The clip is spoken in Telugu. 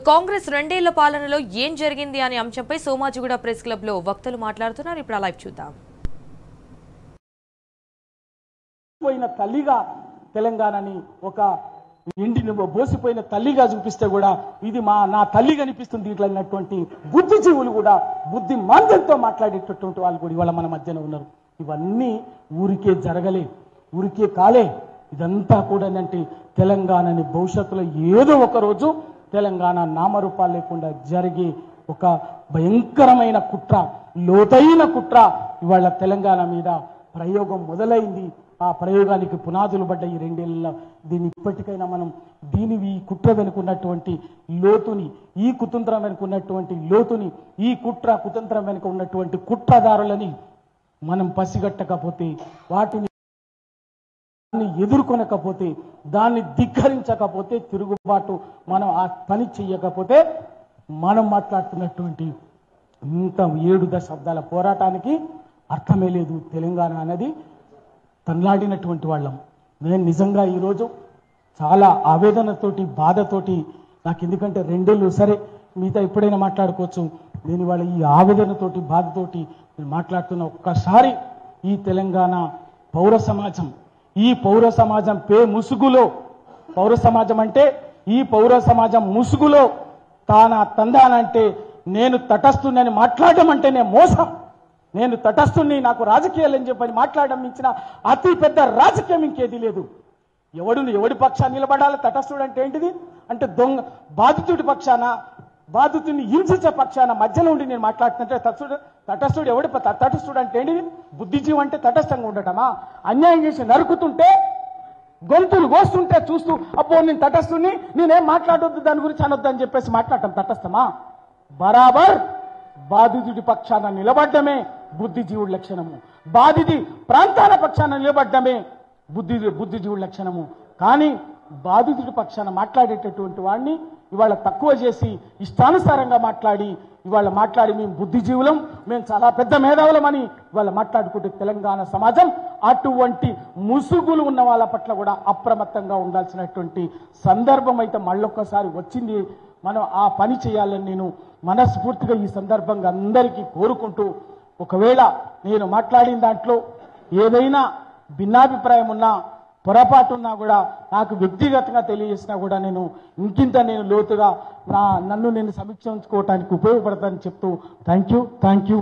కాంగ్రెస్ రెండేళ్ల పాలనలో ఏం జరిగింది అనే అంశంపై సోమాజిగూడ ప్రెస్ క్లబ్ లో వక్తలు మాట్లాడుతున్నారు. ఇప్పుడు లైవ్ చూద్దాం. పోయిన తల్లిగా తెలంగాణని ఒక ఎండిని బోసిపోయిన తల్లిగా చూపిస్తే కూడా ఇది నా తల్లి కనిపిస్తుంది ఇట్లా అన్నటువంటి బుద్ధిజీవులు కూడా బుద్ధి మాంద్యంతో మాట్లాడేటటువంటి వాళ్ళు కూడా ఇవాళ మన మధ్యన ఉన్నారు. ఇవన్నీ ఊరికే జరగలే, ఊరికే కాలే. ఇదంతా కూడా అంటే తెలంగాణని భవిష్యత్తులో ఏదో ఒక రోజు తెలంగాణ నామరూపాలు లేకుండా జరిగే ఒక భయంకరమైన కుట్ర, లోతైన కుట్ర ఇవాళ తెలంగాణ మీద ప్రయోగం మొదలైంది. ఆ ప్రయోగానికి పునాదులు పడ్డ ఈ రెండేళ్ల దీన్ని ఇప్పటికైనా మనం ఈ కుట్ర వెనుకున్నటువంటి లోతుని, ఈ కుతంత్రం వెనుకున్నటువంటి లోతుని, ఈ కుట్ర కుతంత్రం వెనుక ఉన్నటువంటి కుట్రదారులని మనం పసిగట్టకపోతే, వాటిని ఎదుర్కొనకపోతే, దాన్ని ధిక్కరించకపోతే, తిరుగుబాటు మనం ఆ పని చెయ్యకపోతే మనం మాట్లాడుతున్నటువంటి ఇంత 7 దశాబ్దాల పోరాటానికి అర్థమే లేదు. తెలంగాణ అనేది తన్లాడినటువంటి వాళ్ళం. నేను నిజంగా ఈరోజు చాలా ఆవేదనతోటి, బాధతోటి, నాకు ఎందుకంటే 2 ఏళ్ళు సరే మిగతా ఎప్పుడైనా మాట్లాడుకోవచ్చు. నేను ఇవాళ ఈ ఆవేదనతోటి, బాధతోటి నేను మాట్లాడుతున్న ఒక్కసారి ఈ తెలంగాణ పౌర సమాజం, ఈ పౌర సమాజం ముసుగులో, పౌర సమాజం అంటే ఈ పౌర సమాజం ముసుగులో తందానంటే నేను తటస్థుని మాట్లాడడం అంటేనే మోసం. నేను తటస్థుని, నాకు రాజకీయాలని చెప్పని మాట్లాడడం మించిన అతి పెద్ద రాజకీయం ఇంకేది లేదు. ఎవడి పక్షాన్ని నిలబడాలి? తటస్థుడు అంటే ఏంటిది? అంటే దొంగ బాధితుడి పక్షాన, బాధితుడిని హింసించే పక్షాన మధ్యలో ఉండి నేను మాట్లాడుతుంటే తటస్థుడు తటస్థుడు అంటే ఏంటిది? బుద్ధిజీవి అంటే తటస్థంగా ఉండటమా? అన్యాయం చేసి నరుకుతుంటే, గొంతులు కోస్తుంటే చూస్తూ అబ్బో నేను తటస్థుని, నేనేం మాట్లాడొద్దు, దాని గురించి అనొద్దు అని చెప్పేసి మాట్లాడటం తటస్థమా? బరాబర్ బాధితుడి పక్షాన నిలబడ్డమే బుద్ధిజీవుడి లక్షణము. బాధితి ప్రాంతాల పక్షాన నిలబడ్డమే బుద్ధిజీవుడి లక్షణము. కానీ బాధితుడి పక్షాన మాట్లాడేటటువంటి వాడిని ఇవాళ తక్కువ చేసి ఇష్టానుసారంగా మాట్లాడి మేము బుద్ధిజీవులం, మేము చాలా పెద్ద మేధావులమని ఇవాళ మాట్లాడుకుంటే తెలంగాణ సమాజం అటువంటి ముసుగులు ఉన్న వాళ్ళ పట్ల కూడా అప్రమత్తంగా ఉండాల్సినటువంటి సందర్భం అయితే మళ్ళొక్కసారి వచ్చింది. మనం ఆ పని చేయాలని నేను మనస్ఫూర్తిగా ఈ సందర్భంగా అందరికీ కోరుకుంటూ, ఒకవేళ నేను మాట్లాడిన దాంట్లో ఏదైనా భిన్నాభిప్రాయం ఉన్నా, పొరపాటు ఉన్నా కూడా నాకు వ్యక్తిగతంగా తెలియజేసినా కూడా నేను ఇంకింత లోతుగా నన్ను నేను సమీక్షించుకోవడానికి ఉపయోగపడతానని చెప్తూ థ్యాంక్ యూ.